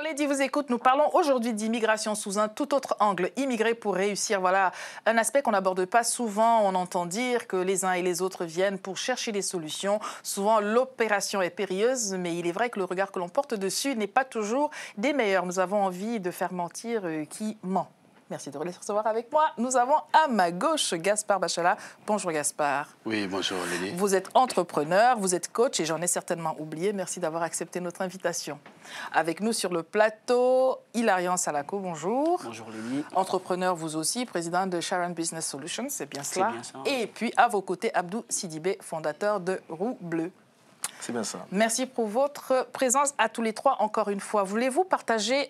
Lady vous écoute. Nous parlons aujourd'hui d'immigration sous un tout autre angle. Immigrer pour réussir, voilà un aspect qu'on n'aborde pas souvent. On entend dire que les uns et les autres viennent pour chercher des solutions. Souvent, l'opération est périlleuse, mais il est vrai que le regard que l'on porte dessus n'est pas toujours des meilleurs. Nous avons envie de faire mentir qui ment. Merci de recevoir avec moi. Nous avons à ma gauche Gaspard Bachala. Bonjour Gaspard. Oui, bonjour Lily. Vous êtes entrepreneur, vous êtes coach et j'en ai certainement oublié. Merci d'avoir accepté notre invitation. Avec nous sur le plateau, Hilarion Salako, bonjour. Bonjour Lily. Entrepreneur vous aussi, président de Sharon Business Solutions, c'est bien cela. Bien ça. Et puis à vos côtés, Abdou Sidibé, fondateur de Roue Bleue. C'est bien ça. Merci pour votre présence à tous les trois encore une fois. Voulez-vous partager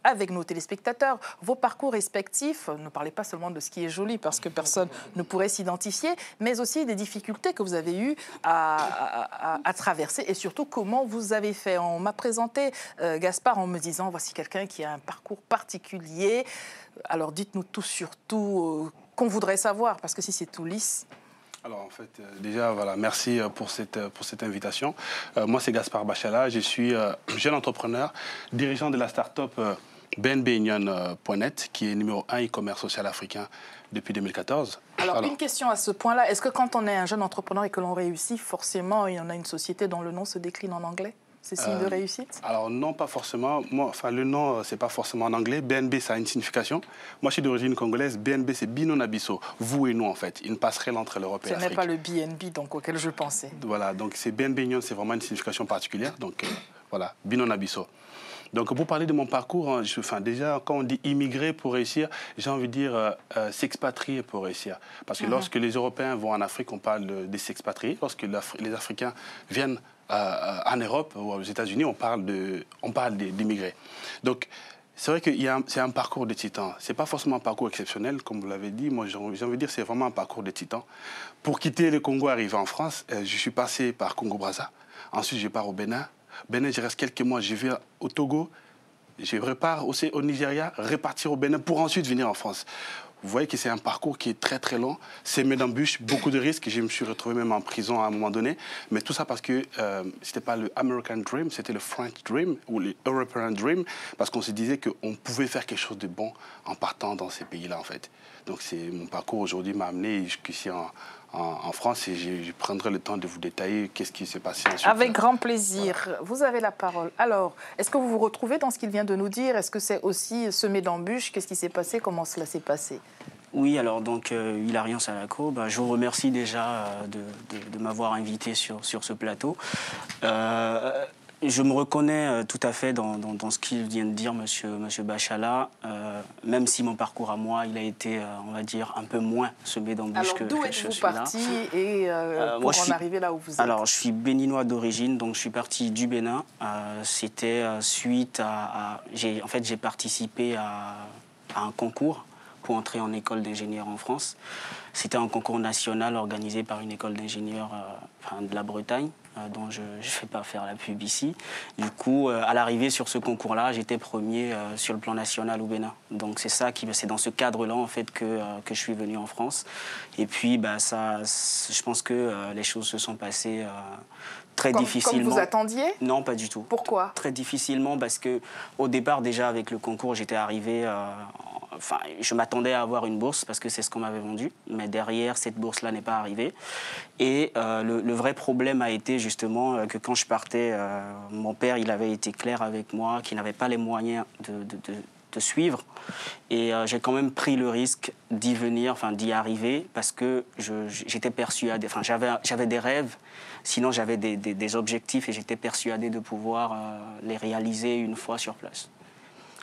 avec nos téléspectateurs vos parcours respectifs? Ne parlez pas seulement de ce qui est joli parce que personne ne pourrait s'identifier, mais aussi des difficultés que vous avez eues à traverser et surtout comment vous avez fait. On m'a présenté Gaspard en me disant voici quelqu'un qui a un parcours particulier. Alors dites-nous tout sur tout qu'on voudrait savoir parce que si c'est tout lisse... Alors en fait, déjà, voilà, merci pour cette invitation. Moi, c'est Gaspard Bachala, je suis jeune entrepreneur, dirigeant de la start-up BNBunion.net, qui est numéro 1 e-commerce social africain depuis 2014. Alors, une question à ce point-là, est-ce que quand on est un jeune entrepreneur et que l'on réussit, forcément, il y en a une société dont le nom se décline en anglais? C'est signe de réussite? Alors non, pas forcément. Moi, le nom, c'est pas forcément en anglais. BNB, ça a une signification. Moi, je suis d'origine congolaise. BNB, c'est Binonabiso. Vous et nous, en fait. Une passerelle entre l'Europe et l'Afrique. Ce n'est pas le BNB donc, auquel je pensais. Voilà, donc c'est BNB Union, c'est vraiment une signification particulière. Donc voilà, Binonabiso. Donc pour parler de mon parcours, déjà, quand on dit immigrer pour réussir, j'ai envie de dire s'expatrier pour réussir. Parce que lorsque les Européens vont en Afrique, on parle de s'expatrier. Lorsque les Africains viennent en Europe ou aux États-Unis, on parle d'immigrer. Donc, c'est vrai que c'est un parcours de titan. Ce n'est pas forcément un parcours exceptionnel, comme vous l'avez dit. Moi, j'ai envie de dire c'est vraiment un parcours de titan. Pour quitter le Congo, arriver en France, je suis passé par Congo-Brazza. Ensuite, je pars au Bénin. Bénin, je reste quelques mois. Je vais au Togo. Je repars aussi au Nigeria, repartir au Bénin pour ensuite venir en France. Vous voyez que c'est un parcours qui est très très long, semé d'embûches, beaucoup de risques. Je me suis retrouvé même en prison à un moment donné. Mais tout ça parce que ce n'était pas le American Dream, c'était le French Dream ou le European Dream. Parce qu'on se disait qu'on pouvait faire quelque chose de bon en partant dans ces pays-là en fait. Donc mon parcours aujourd'hui m'a amené jusqu'ici en France et je prendrai le temps de vous détailler qu'est-ce qui s'est passé ensuite. Avec grand plaisir. Voilà. Vous avez la parole. Alors, est-ce que vous vous retrouvez dans ce qu'il vient de nous dire? Est-ce que c'est aussi semé d'embûches? Qu'est-ce qui s'est passé? Comment cela s'est passé? Oui, alors donc Hilarion Salako, je vous remercie déjà de m'avoir invité sur ce plateau. Je me reconnais tout à fait dans ce qu'il vient de dire, monsieur Bachala, même si mon parcours à moi, il a été, on va dire, un peu moins semé d'embûches que je suis là. Alors, d'où êtes-vous parti et pour en arriver là où vous êtes? Alors, je suis béninois d'origine, donc je suis parti du Bénin. C'était suite en fait, j'ai participé à un concours pour entrer en école d'ingénieur en France. C'était un concours national organisé par une école d'ingénieurs de la Bretagne, dont je ne vais pas faire la pub ici. Du coup, à l'arrivée sur ce concours-là, j'étais premier sur le plan national au Bénin. Donc c'est dans ce cadre-là en fait que je suis venu en France. Et puis, je pense que les choses se sont passées très difficilement. Comme vous attendiez? Non, pas du tout. Pourquoi? Très difficilement parce que au départ, déjà avec le concours, j'étais arrivé. Je m'attendais à avoir une bourse parce que c'est ce qu'on m'avait vendu, mais derrière, cette bourse-là n'est pas arrivée. Et le vrai problème a été justement que quand je partais, mon père, il avait été clair avec moi qu'il n'avait pas les moyens de suivre. Et j'ai quand même pris le risque d'y arriver parce que j'étais persuadé, j'avais des rêves, sinon j'avais des objectifs et j'étais persuadé de pouvoir les réaliser une fois sur place.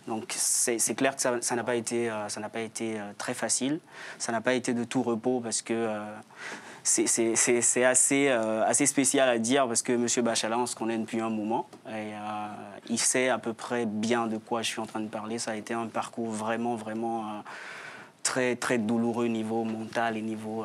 Donc c'est clair que ça n'a pas été très facile, ça n'a pas été de tout repos parce que c'est assez spécial à dire parce que M. Bachala, on se connaît depuis un moment et il sait à peu près bien de quoi je suis en train de parler. Ça a été un parcours vraiment très, très douloureux niveau mental et niveau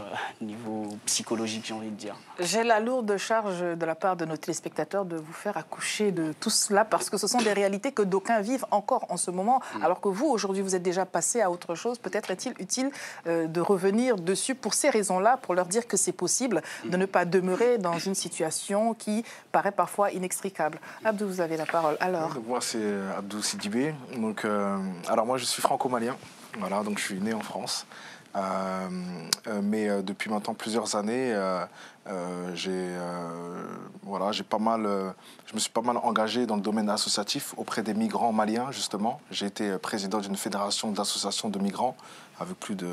psychologique, j'ai envie de dire. J'ai la lourde charge de la part de nos téléspectateurs de vous faire accoucher de tout cela parce que ce sont des réalités que d'aucuns vivent encore en ce moment, alors que vous, aujourd'hui, vous êtes déjà passé à autre chose. Peut-être est-il utile de revenir dessus pour ces raisons-là, pour leur dire que c'est possible de ne pas demeurer dans une situation qui paraît parfois inextricable. Abdou, vous avez la parole. Alors. Moi, c'est Abdou Sidibé. Donc, alors moi, je suis franco-malien. Voilà, donc je suis né en France. Mais depuis maintenant plusieurs années, j'ai pas mal, je me suis pas mal engagé dans le domaine associatif auprès des migrants maliens, justement. J'ai été président d'une fédération d'associations de migrants avec plus de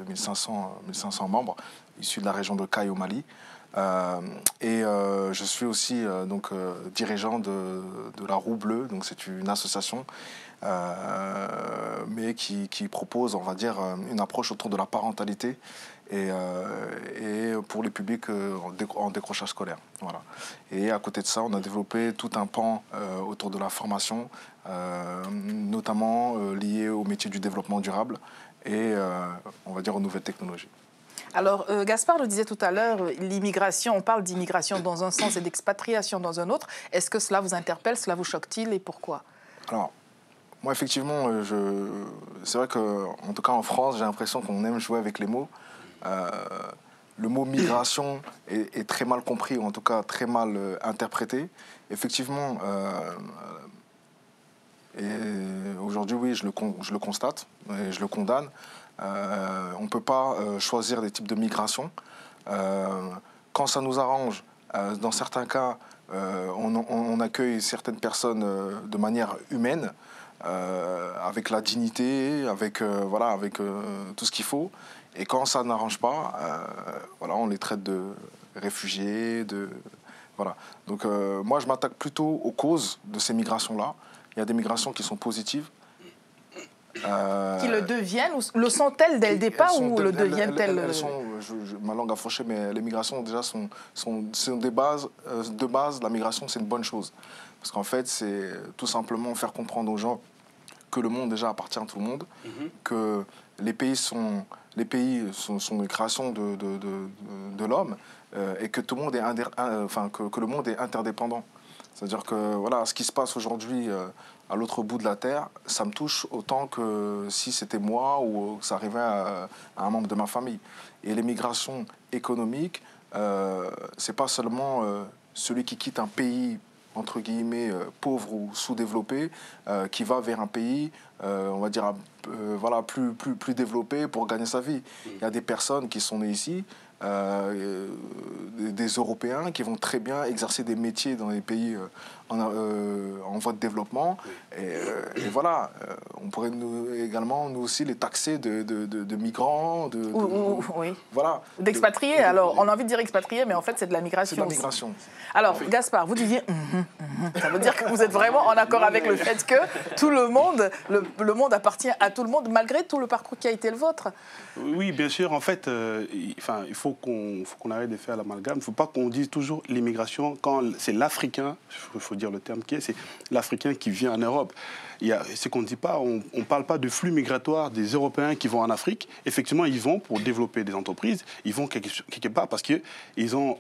1500 membres issus de la région de Caille au Mali. Je suis aussi dirigeant de la Roue Bleue, donc c'est une association mais qui propose, on va dire, une approche autour de la parentalité et pour les publics en décrochage scolaire. Voilà. Et à côté de ça, on a développé tout un pan autour de la formation, notamment lié au métier du développement durable et, on va dire, aux nouvelles technologies. Alors, Gaspard le disait tout à l'heure, l'immigration, on parle d'immigration dans un sens et d'expatriation dans un autre. Est-ce que cela vous interpelle, cela vous choque-t-il et pourquoi? Alors, moi, effectivement, c'est vrai qu'en tout cas en France, j'ai l'impression qu'on aime jouer avec les mots. Le mot migration est très mal compris, ou en tout cas très mal interprété. Effectivement, aujourd'hui, oui, je le constate et je le condamne. On ne peut pas choisir des types de migration. Quand ça nous arrange, dans certains cas, on accueille certaines personnes de manière humaine, avec la dignité, avec tout ce qu'il faut. Et quand ça n'arrange pas, on les traite de réfugiés. Voilà. Donc moi, je m'attaque plutôt aux causes de ces migrations-là. Il y a des migrations qui sont positives. Qui le deviennent, ou le sont-elles dès le départ, ou le deviennent-elles ma langue a fauché, mais les migrations déjà sont des bases. De base, la migration, c'est une bonne chose. Parce qu'en fait, c'est tout simplement faire comprendre aux gens que le monde déjà appartient à tout le monde, que les pays sont les créations de l'homme, et que tout le monde que le monde est interdépendant. C'est-à-dire que voilà, ce qui se passe aujourd'hui à l'autre bout de la Terre, ça me touche autant que si c'était moi ou que ça arrivait à un membre de ma famille. Et les migrations économiques, c'est pas seulement celui qui quitte un pays entre guillemets pauvre ou sous-développé, qui va vers un pays, on va dire, plus développé pour gagner sa vie. Il y a des personnes qui sont nées ici, des Européens qui vont très bien exercer des métiers dans les pays en voie de développement. Et voilà, on pourrait également, nous aussi, les taxer de migrants, oui. Voilà. D'expatriés. Alors, on a envie de dire expatriés, mais en fait, c'est de la migration. C'est de la migration. Alors, Gaspard, vous disiez ça veut dire que vous êtes vraiment en accord avec le fait que tout le monde, le monde appartient à tout le monde, malgré tout le parcours qui a été le vôtre. Oui, bien sûr. En fait, il faut qu'on arrête de faire l'amalgame. Il ne faut pas qu'on dise toujours l'immigration quand c'est l'Africain, il faut dire le terme qui est, c'est l'Africain qui vient en Europe. Ce qu'on ne dit pas, on ne parle pas de flux migratoires des Européens qui vont en Afrique. Effectivement, ils vont pour développer des entreprises, ils vont quelque part parce qu'ils ont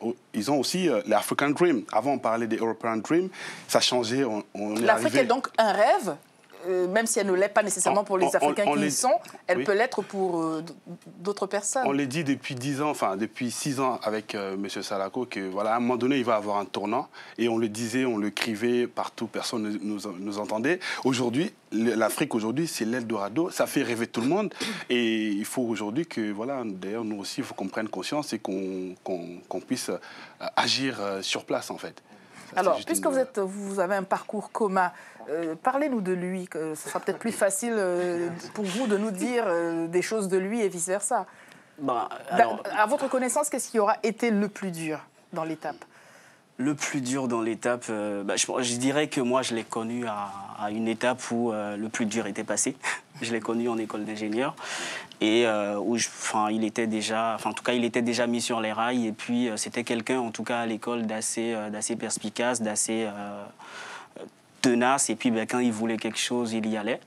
aussi l'African Dream. Avant, on parlait des European Dream, ça a changé. L'Afrique est donc un rêve, même si elle ne l'est pas nécessairement pour les Africains qui y sont, elle peut l'être pour d'autres personnes. On l'a dit depuis 10 ans, enfin depuis 6 ans avec M. Salako, que voilà, à un moment donné, il va avoir un tournant. Et on le disait, on le criait partout, personne ne nous entendait. Aujourd'hui, l'Afrique, aujourd'hui, c'est l'Eldorado. Ça fait rêver tout le monde. Et il faut aujourd'hui que, voilà, d'ailleurs, nous aussi, il faut qu'on prenne conscience et qu'on puisse agir sur place, en fait. Alors, puisque vous avez un parcours commun, parlez-nous de lui. Ce sera peut-être plus facile pour vous de nous dire des choses de lui et vice-versa. À votre connaissance, qu'est-ce qui aura été le plus dur dans l'étape ? Le plus dur dans l'étape, je dirais que moi, je l'ai connu à une étape où le plus dur était passé. Je l'ai connu en école d'ingénieur et où il était déjà mis sur les rails. Et puis, c'était quelqu'un, en tout cas à l'école, d'assez perspicace, d'assez tenace. Et puis, quand il voulait quelque chose, il y allait.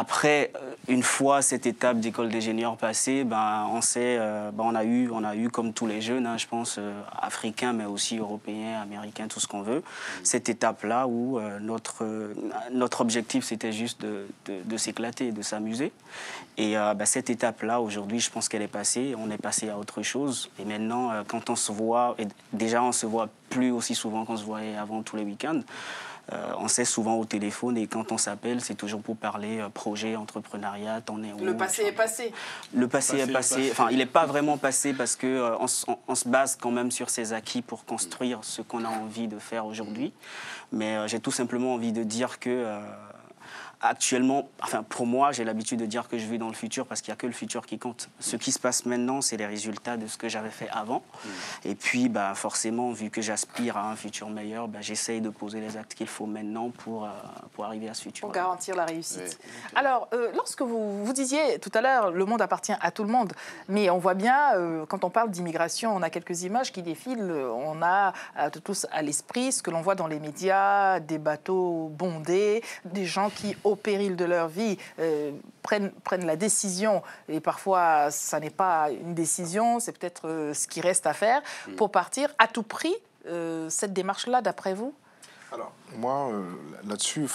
Après, une fois cette étape d'école d'ingénieur passée, on a eu comme tous les jeunes, je pense, africains, mais aussi européens, américains, tout ce qu'on veut, cette étape-là où notre objectif, c'était juste de s'éclater, de s'amuser. Et cette étape-là, aujourd'hui, je pense qu'elle est passée. On est passé à autre chose. Et maintenant, quand on se voit, et déjà, on se voit plus aussi souvent qu'on se voyait avant tous les week-ends. On s'est souvent au téléphone et quand on s'appelle, c'est toujours pour parler projet, entrepreneuriat, t'en es où? Le passé est passé. Le passé est passé. Enfin, il n'est pas vraiment passé parce qu'on se base quand même sur ses acquis pour construire ce qu'on a envie de faire aujourd'hui. Mais j'ai tout simplement envie de dire que actuellement, enfin pour moi, j'ai l'habitude de dire que je vis dans le futur parce qu'il n'y a que le futur qui compte. Ce qui se passe maintenant, c'est les résultats de ce que j'avais fait avant. Et puis, forcément, vu que j'aspire à un futur meilleur, j'essaye de poser les actes qu'il faut maintenant pour arriver à ce futur. Pour garantir la réussite. Oui. Alors, lorsque vous disiez tout à l'heure, le monde appartient à tout le monde, mais on voit bien, quand on parle d'immigration, on a quelques images qui défilent, on a tous à l'esprit ce que l'on voit dans les médias, des bateaux bondés, des gens qui au péril de leur vie, prennent la décision, et parfois, ça n'est pas une décision, c'est peut-être ce qui reste à faire, pour partir à tout prix. Cette démarche-là, d'après vous? Alors, moi, là-dessus,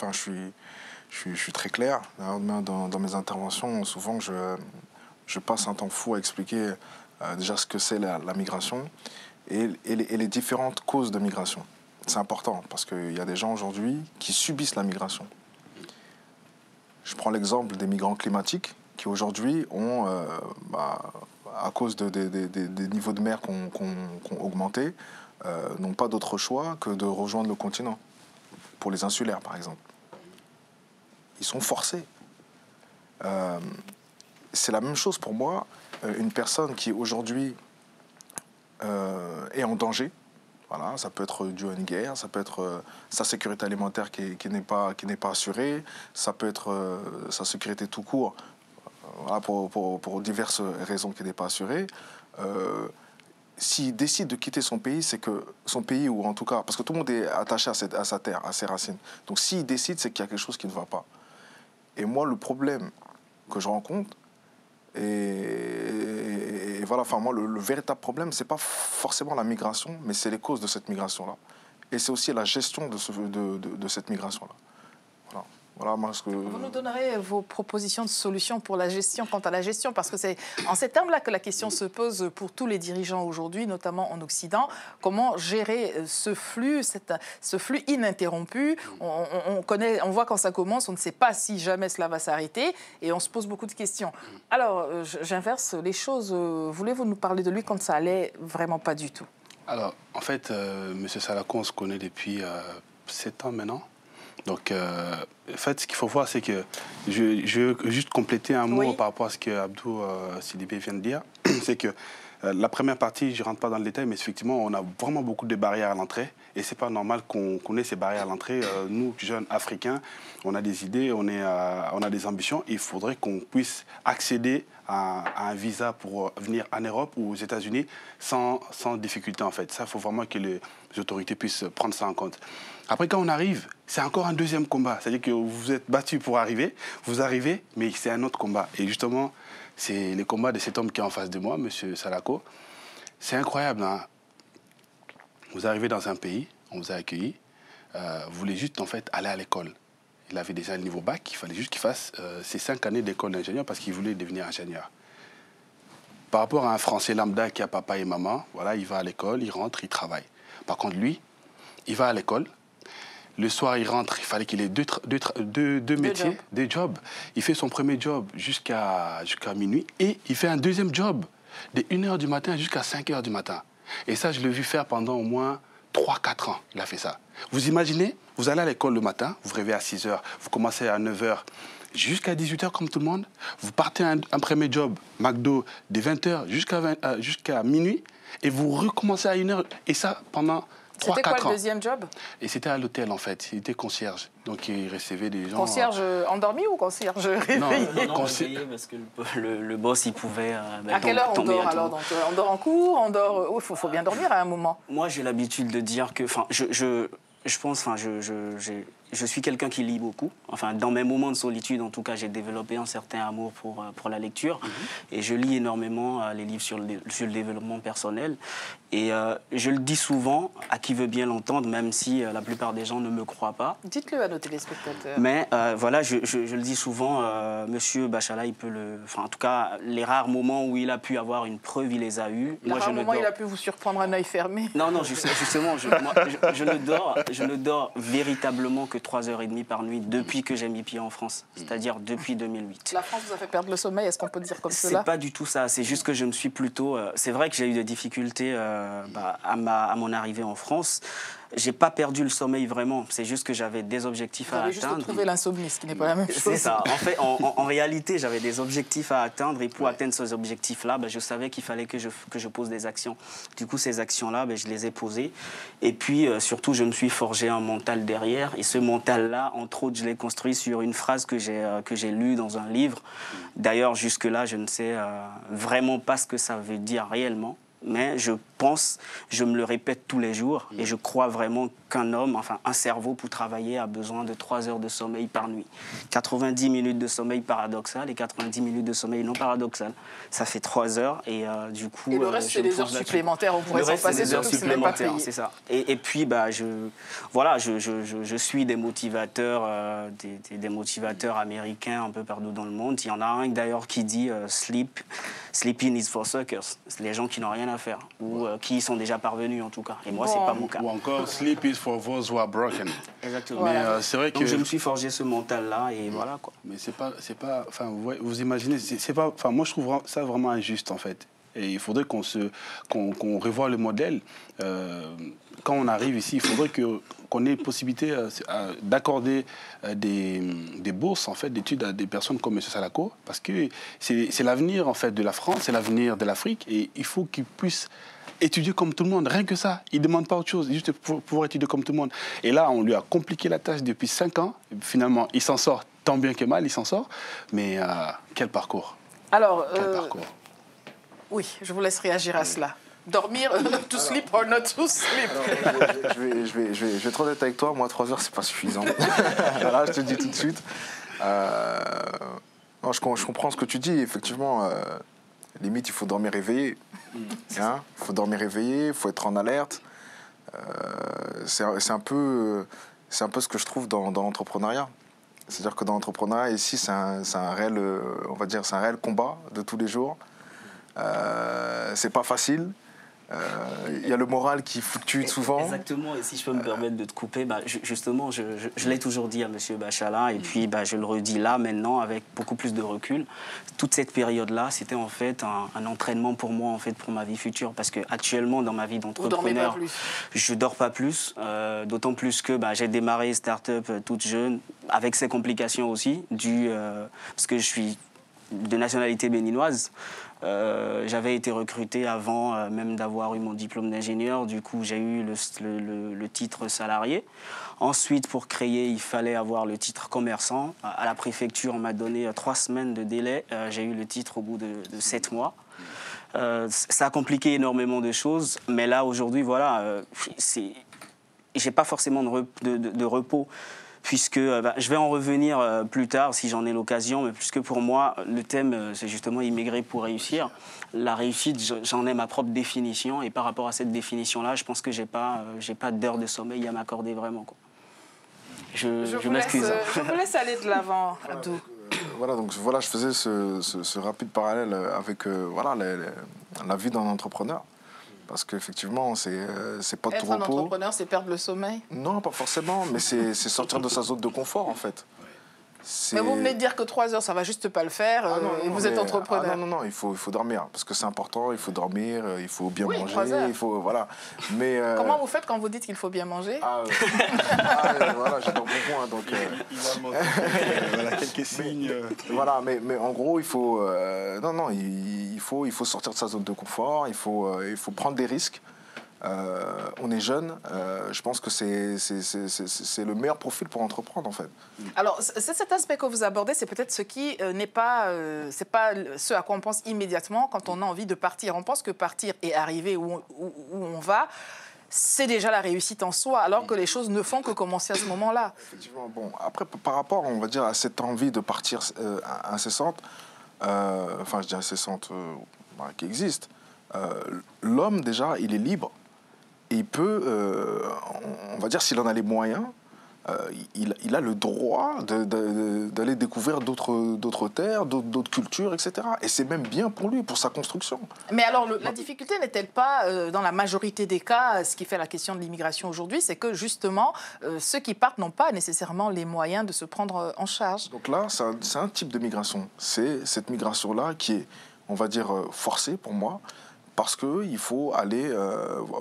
je suis très clair. Dans mes interventions, souvent, je passe un temps fou à expliquer déjà ce que c'est la migration et les différentes causes de migration. C'est important, parce qu'il y a des gens aujourd'hui qui subissent la migration. Je prends l'exemple des migrants climatiques qui aujourd'hui ont, à cause des niveaux de mer qui ont augmenté, n'ont pas d'autre choix que de rejoindre le continent, pour les insulaires par exemple. Ils sont forcés. C'est la même chose pour moi, une personne qui aujourd'hui est en danger. Voilà, ça peut être dû à une guerre, ça peut être sa sécurité alimentaire qui n'est pas assurée, ça peut être sa sécurité tout court, voilà, pour diverses raisons qui n'est pas assurée. S'il décide de quitter son pays, c'est que son pays, ou en tout cas, parce que tout le monde est attaché à sa terre, à ses racines. Donc s'il décide, c'est qu'il y a quelque chose qui ne va pas. Et moi, le problème que je rencontre, et voilà, moi, le véritable problème, ce n'est pas forcément la migration, mais c'est les causes de cette migration-là. Et c'est aussi la gestion de cette migration-là. Voilà, moi, Vous nous donnerez vos propositions de solutions pour la gestion, quant à la gestion, parce que c'est en ces termes-là que la question se pose pour tous les dirigeants aujourd'hui, notamment en Occident. Comment gérer ce flux ininterrompu? On voit quand ça commence, on ne sait pas si jamais cela va s'arrêter, et on se pose beaucoup de questions. Alors, j'inverse les choses. Voulez-vous nous parler de lui quand ça allait vraiment pas du tout? Alors, en fait, M. Salako, on se connaît depuis 7 ans maintenant. Donc, en fait, ce qu'il faut voir, c'est que je veux juste compléter un mot par rapport à ce que Abdou Sidibé vient de dire. C'est que la première partie, je ne rentre pas dans le détail, mais effectivement, on a vraiment beaucoup de barrières à l'entrée. Et ce n'est pas normal qu'on ait ces barrières à l'entrée. Nous, jeunes Africains, on a des idées, on a des ambitions. Il faudrait qu'on puisse accéder à un visa pour venir en Europe ou aux États-Unis sans difficulté, en fait. Ça, il faut vraiment que les autorités puissent prendre ça en compte. Après, quand on arrive, c'est encore un deuxième combat. C'est-à-dire que vous vous êtes battu pour arriver, vous arrivez, mais c'est un autre combat. Et justement, c'est le combat de cet homme qui est en face de moi, M. Salako. C'est incroyable, hein. Vous arrivez dans un pays, on vous a accueilli, vous voulez juste, en fait, aller à l'école. Il avait déjà le niveau bac, il fallait juste qu'il fasse ses 5 années d'école d'ingénieur parce qu'il voulait devenir ingénieur. Par rapport à un Français lambda qui a papa et maman, voilà, il va à l'école, il rentre, il travaille. Par contre, lui, il va à l'école. Le soir, il rentre, il fallait qu'il ait deux métiers, deux jobs. Il fait son premier job jusqu'à minuit et il fait un deuxième job de 1h du matin jusqu'à 5h du matin. Et ça, je l'ai vu faire pendant au moins 3-4 ans. Il a fait ça. Vous imaginez, vous allez à l'école le matin, vous réveillez à 6h, vous commencez à 9h jusqu'à 18h comme tout le monde. Vous partez un premier job, McDo, de 20h jusqu'à minuit et vous recommencez à 1h. Et ça pendant 3-4 ans. C'était quoi le deuxième job? Et c'était à l'hôtel, en fait. Il était concierge. Donc, il recevait des gens... Concierge endormi ou concierge réveillé? Non, réveillé parce que le boss, il pouvait... à quelle heure on dort, alors? Donc, on dort en cours, on dort... Il faut bien dormir à un moment. Moi, j'ai l'habitude de dire que... Enfin, je pense... Enfin, je suis quelqu'un qui lit beaucoup. Enfin, dans mes moments de solitude, en tout cas, j'ai développé un certain amour pour la lecture. Et je lis énormément les livres sur le développement personnel. Et je le dis souvent, à qui veut bien l'entendre, même si la plupart des gens ne me croient pas. Dites-le à nos téléspectateurs. Mais voilà, je le dis souvent, Monsieur Bachala, il peut le... Enfin, en tout cas, les rares moments où il a pu avoir une preuve, il les a eus. Les rares moments où il a pu vous surprendre un œil fermé. Non, justement, je ne dors véritablement que 3h30 par nuit depuis que j'ai mis pied en France, c'est-à-dire depuis 2008. La France vous a fait perdre le sommeil, est-ce qu'on peut dire comme cela? C'est pas du tout ça, c'est juste que je me suis plutôt... c'est vrai que j'ai eu des difficultés à mon arrivée en France. J'ai pas perdu le sommeil vraiment, c'est juste que j'avais des objectifs à atteindre. Vous avez juste trouvé l'insomnie, ce qui n'est pas la même chose. C'est ça. En fait, en réalité, j'avais des objectifs à atteindre et pour atteindre ces objectifs-là, je savais qu'il fallait que je pose des actions. Du coup, ces actions-là, je les ai posées. Et puis, surtout, je me suis forgé un mental derrière. Et ce mental-là, entre autres, je l'ai construit sur une phrase que j'ai lue dans un livre. D'ailleurs, jusque-là, je ne sais vraiment pas ce que ça veut dire réellement. Mais je me le répète tous les jours et je crois vraiment qu'un homme, enfin un cerveau pour travailler a besoin de 3 heures de sommeil par nuit. 90 minutes de sommeil paradoxal et 90 minutes de sommeil non paradoxal. Ça fait 3 heures et du coup... Et le reste, c'est des heures supplémentaires, on pourrait s'en passer, surtout que ce n'est pas payé. C'est ça. Et puis, je suis des motivateurs, des motivateurs américains un peu partout dans le monde. Il y en a un d'ailleurs qui dit Sleeping is for suckers. C'est les gens qui n'ont rien à faire ou qui y sont déjà parvenus en tout cas. Et moi, c'est pas mon cas. Ou encore Sleep is for those who are broken. Exactement. Mais c'est vrai que donc je me suis forgé ce mental-là et voilà quoi. Mais c'est pas, enfin vous imaginez, c'est pas, enfin moi je trouve ça vraiment injuste en fait. Et il faudrait qu'on revoie le modèle. Quand on arrive ici, il faudrait qu'on ait possibilité d'accorder des bourses en fait, d'études à des personnes comme M. Salako, parce que c'est l'avenir en fait, de la France, c'est l'avenir de l'Afrique, et il faut qu'ils puissent étudier comme tout le monde, rien que ça. Il ne demande pas autre chose, juste pour pouvoir étudier comme tout le monde. Et là, on lui a compliqué la tâche depuis 5 ans. Et finalement, il s'en sort tant bien que mal, il s'en sort. Mais quel parcours. Alors, quel parcours. Oui, je vous laisse réagir à cela. Dormir, to sleep or not to sleep. Alors, je vais être honnête avec toi, moi 3 heures c'est pas suffisant. Voilà, je te dis tout de suite. Non, je comprends ce que tu dis, effectivement, limite il faut dormir réveillé. Hein, il faut dormir réveillé, il faut être en alerte. C'est un peu ce que je trouve dans l'entrepreneuriat. C'est-à-dire que dans l'entrepreneuriat, ici, c'est un réel, on va dire, c'est un réel combat de tous les jours. C'est pas facile. Il y a le moral qui fluctue souvent. Exactement, et si je peux me permettre de te couper, justement, je l'ai toujours dit à M. Bachala, et puis je le redis là, maintenant, avec beaucoup plus de recul. Toute cette période-là, c'était en fait un entraînement pour moi, en fait, pour ma vie future, parce qu'actuellement, dans ma vie d'entrepreneur, je ne dors pas plus, d'autant plus que j'ai démarré start-up toute jeune, avec ses complications aussi, parce que je suis de nationalité béninoise. J'avais été recruté avant même d'avoir eu mon diplôme d'ingénieur. Du coup, j'ai eu le titre salarié. Ensuite, pour créer, il fallait avoir le titre commerçant. À la préfecture, on m'a donné 3 semaines de délai. J'ai eu le titre au bout de 7 mois. Ça a compliqué énormément de choses. Mais là, aujourd'hui, voilà, j'ai pas forcément de repos. Puisque je vais en revenir plus tard si j'en ai l'occasion, mais puisque pour moi, le thème, c'est justement immigrer pour réussir. La réussite, j'en ai ma propre définition, et par rapport à cette définition-là, je pense que j'ai pas d'heure de sommeil à m'accorder vraiment, quoi. Je m'excuse. Je vous laisse aller de l'avant, Abdou. Voilà, donc voilà, je faisais ce rapide parallèle avec la vie d'un entrepreneur. Parce qu'effectivement, c'est pas de tout repos. Être un entrepreneur, c'est perdre le sommeil? Non, pas forcément, mais c'est sortir de sa zone de confort, en fait. Mais vous venez de dire que 3 heures, ça va juste pas le faire, et vous êtes entrepreneur. Non, il faut dormir, parce que c'est important, il faut dormir, il faut bien manger, 3 heures. il faut, voilà. Mais, comment vous faites quand vous dites qu'il faut bien manger? Voilà, j'ai dans mon coin, donc... Voilà, quelques signes. Voilà, mais en gros, il faut... il faut sortir de sa zone de confort, il faut prendre des risques. On est jeune, je pense que c'est le meilleur profil pour entreprendre en fait. Alors cet aspect que vous abordez, c'est peut-être ce qui n'est pas, c'est pas ce à quoi on pense immédiatement quand on a envie de partir. On pense que partir et arriver où on va, c'est déjà la réussite en soi, alors que les choses ne font que commencer à ce moment-là. Effectivement, bon, après, par rapport, on va dire, à cette envie de partir incessante, enfin, je dis incessante, qui existe, l'homme, déjà, il est libre. Et il peut, on va dire, s'il en a les moyens, il a le droit d'aller découvrir d'autres terres, d'autres cultures, etc. Et c'est même bien pour lui, pour sa construction. Mais alors, la difficulté n'est-elle pas, dans la majorité des cas, ce qui fait la question de l'immigration aujourd'hui, c'est que justement, ceux qui partent n'ont pas nécessairement les moyens de se prendre en charge. Donc là, c'est un type de migration. C'est cette migration-là qui est, on va dire, forcée pour moi. Parce qu'il faut aller,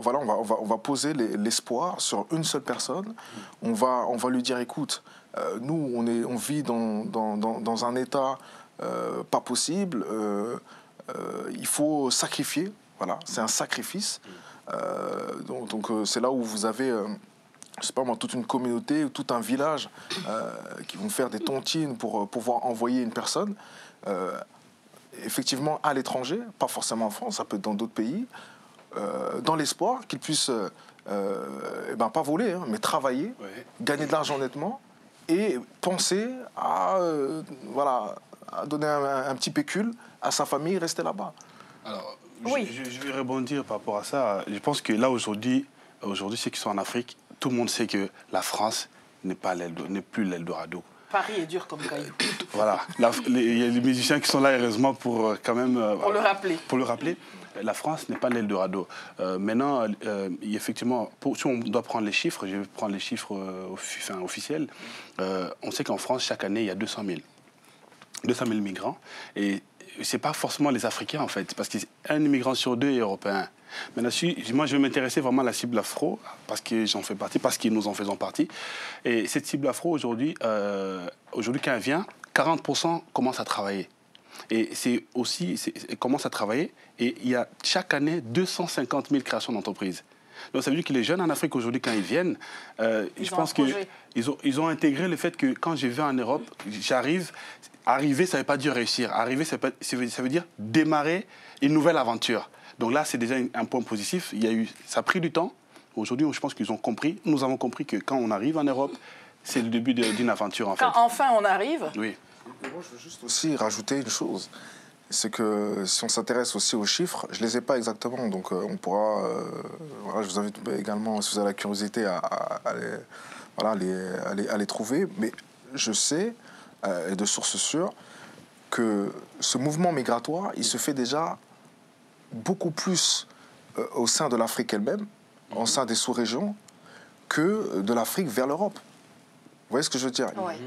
voilà, on va poser l'espoir sur une seule personne. On va lui dire, écoute, nous, on vit dans un état pas possible. Il faut sacrifier. Voilà, c'est un sacrifice. Donc c'est là où vous avez, je sais pas moi, toute une communauté, tout un village qui vont faire des tontines pour pouvoir envoyer une personne. Effectivement à l'étranger, pas forcément en France, ça peut être dans d'autres pays, dans l'espoir qu'ils puissent, pas voler, hein, mais travailler, gagner de l'argent honnêtement et penser à, à donner un petit pécule à sa famille et rester là-bas. Alors, oui. je vais rebondir par rapport à ça. Je pense que là, aujourd'hui, ceux qui sont en Afrique, tout le monde sait que la France n'est plus l'Eldorado. Paris est dur comme caillou. Voilà, il y a les musiciens qui sont là, heureusement, pour quand même... Pour le rappeler. Pour le rappeler, la France n'est pas l'Eldorado. Maintenant, effectivement, si on doit prendre les chiffres, je vais prendre les chiffres officiels, on sait qu'en France, chaque année, il y a 200 000 migrants. Et ce n'est pas forcément les Africains, en fait, parce qu'un immigrant sur deux est européen. Maintenant, moi, je vais m'intéresser vraiment à la cible afro, parce que j'en fais partie, parce que nous en faisons partie. Et cette cible afro, aujourd'hui, quand elle vient, 40% commencent à travailler. Et c'est aussi, elle commence à travailler, et il y a chaque année 250 000 créations d'entreprises. Donc ça veut dire que les jeunes en Afrique, aujourd'hui, quand ils viennent, je pense qu'ils ont intégré le fait que quand je vais en Europe, j'arrive... Arriver, ça ne veut pas dire réussir. Arriver, ça veut dire démarrer une nouvelle aventure. Donc là, c'est déjà un point positif. Ça a pris du temps. Aujourd'hui, je pense qu'ils ont compris. Nous avons compris que quand on arrive en Europe, c'est le début d'une aventure, en fait. Quand enfin on arrive. Oui. Et moi, je veux juste aussi rajouter une chose. C'est que si on s'intéresse aussi aux chiffres, je ne les ai pas exactement. Donc on pourra... je vous invite également, si vous avez la curiosité, à les trouver. Mais je sais... et de sources sûres, que ce mouvement migratoire, il se fait déjà beaucoup plus au sein de l'Afrique elle-même, au sein des sous-régions, que de l'Afrique vers l'Europe. Vous voyez ce que je veux dire? Ouais.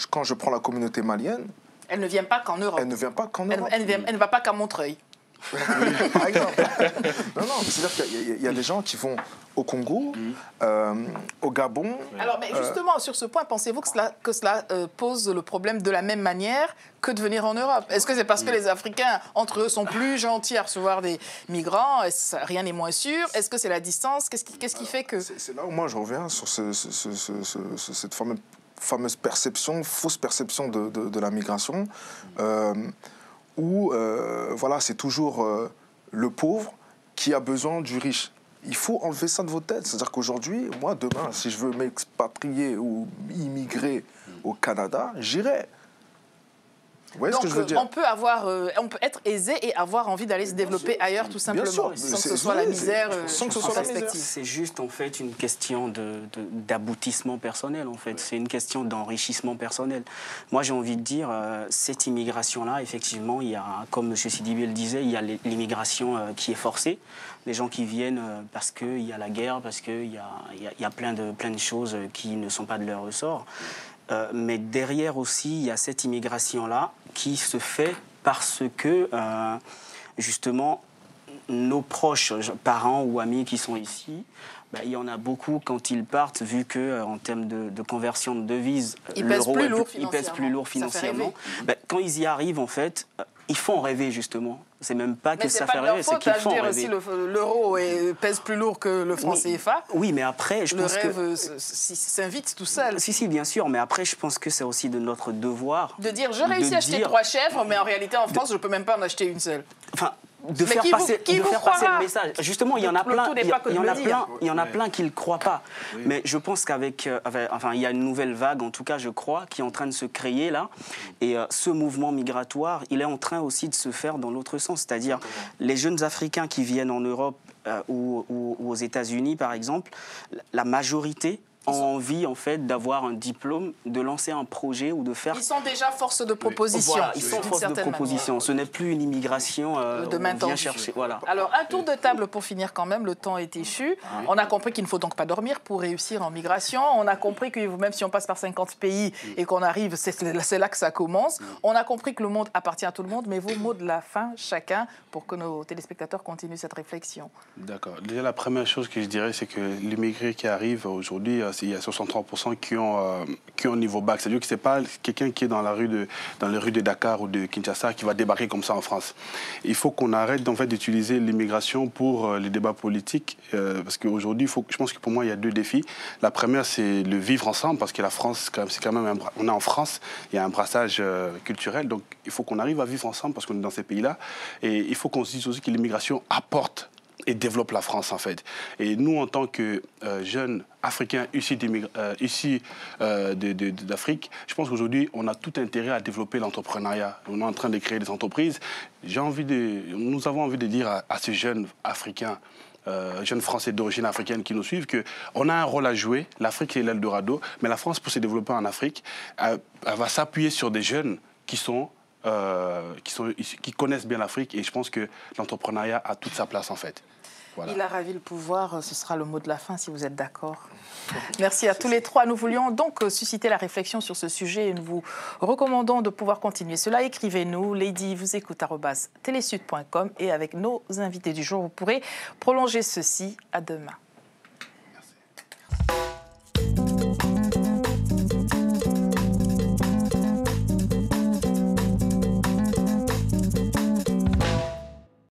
Quand je prends la communauté malienne... Elle ne vient pas qu'en Europe. Elle ne vient pas qu'en Europe. Elle ne va pas qu'à Montreuil. Par exemple. Non, c'est-à-dire qu'il y a des gens qui vont au Congo, au Gabon. Alors, mais justement, sur ce point, pensez-vous que cela pose le problème de la même manière que de venir en Europe? Est-ce que c'est parce que les Africains, entre eux, sont plus gentils à recevoir des migrants? Rien n'est moins sûr. Est-ce que c'est la distance? Qu'est-ce qui fait que... C'est là où moi je reviens sur cette fameuse perception, fausse perception de la migration, où c'est toujours le pauvre qui a besoin du riche. Il faut enlever ça de vos têtes. C'est-à-dire qu'aujourd'hui, moi, demain, si je veux m'expatrier ou immigrer au Canada, j'irai. Vous voyez ce que je veux dire? On peut être aisé et avoir envie d'aller se développer ailleurs, tout simplement, sûr, sans que ce soit la misère. Sans que ce soit la misère. C'est juste, en fait, une question d'aboutissement personnel, en fait. C'est une question d'enrichissement personnel. Moi, j'ai envie de dire, cette immigration-là, effectivement, il y a, comme M. Sidibé le disait, il y a l'immigration qui est forcée. Les gens qui viennent parce qu'il y a la guerre, parce qu'il y a plein de choses qui ne sont pas de leur ressort. Mais derrière aussi, il y a cette immigration-là qui se fait parce que, justement, nos proches, parents ou amis qui sont ici, il y en a beaucoup quand ils partent, vu qu'en termes de conversion de devises, ils pèsent plus lourd financièrement. Quand ils y arrivent, en fait, ils font rêver, justement. C'est même pas que ça fait rêver, c'est qu'ils font rêver. Aussi, l'euro pèse plus lourd que le franc CFA. Oui, mais après, je pense que... Le rêve s'invite tout seul. Si, bien sûr, mais après, je pense que c'est aussi de notre devoir... De dire, je réussis à acheter 3 chèvres, mais en réalité, en France, je ne peux même pas en acheter une seule. Enfin, de faire passer le message. Justement, il y en a plein, qui ne le croient pas. Oui. Mais je pense il y a une nouvelle vague, en tout cas, je crois, qui est en train de se créer là. Et ce mouvement migratoire, il est en train aussi de se faire dans l'autre sens. C'est-à-dire, les jeunes Africains qui viennent en Europe ou aux États-Unis, par exemple, la majorité ont envie en fait d'avoir un diplôme, de lancer un projet ou de faire... Ils sont déjà force de proposition. Voilà, ils sont force de proposition. Manière. Ce n'est plus une immigration de main tendue. Chercher. Voilà. Alors, un tour de table pour finir quand même, le temps est échu. Oui. On a compris qu'il ne faut donc pas dormir pour réussir en migration. On a compris que même si on passe par 50 pays et qu'on arrive, c'est là que ça commence. On a compris que le monde appartient à tout le monde, mais vos mots de la fin, chacun, pour que nos téléspectateurs continuent cette réflexion. D'accord. Déjà, la première chose que je dirais, c'est que l'immigré qui arrive aujourd'hui, il y a 63% qui ont niveau bac. C'est-à-dire que ce n'est pas quelqu'un qui est dans les rues de Dakar ou de Kinshasa qui va débarquer comme ça en France. Il faut qu'on arrête en fait, d'utiliser l'immigration pour les débats politiques. Parce qu'aujourd'hui, je pense que pour moi, il y a deux défis. La première, c'est le vivre ensemble, parce que la France, c'est quand même on est en France, il y a un brassage culturel. Donc, il faut qu'on arrive à vivre ensemble parce qu'on est dans ces pays-là. Et il faut qu'on se dise aussi que l'immigration apporte et développe la France, en fait. Et nous, en tant que jeunes Africains issus d'Afrique, je pense qu'aujourd'hui, on a tout intérêt à développer l'entrepreneuriat. On est en train de créer des entreprises. Nous avons envie de dire à ces jeunes Africains, jeunes Français d'origine africaine qui nous suivent, qu'on a un rôle à jouer. L'Afrique, c'est l'Eldorado. Mais la France, pour se développer en Afrique, elle va s'appuyer sur des jeunes qui connaissent bien l'Afrique, et je pense que l'entrepreneuriat a toute sa place en fait. Voilà. Il a ravi le pouvoir, ce sera le mot de la fin si vous êtes d'accord. Merci à tous les trois. Nous voulions donc susciter la réflexion sur ce sujet et nous vous recommandons de pouvoir continuer cela. Écrivez-nous, ladyvousécoute@telesud.com, et avec nos invités du jour, vous pourrez prolonger ceci. À demain.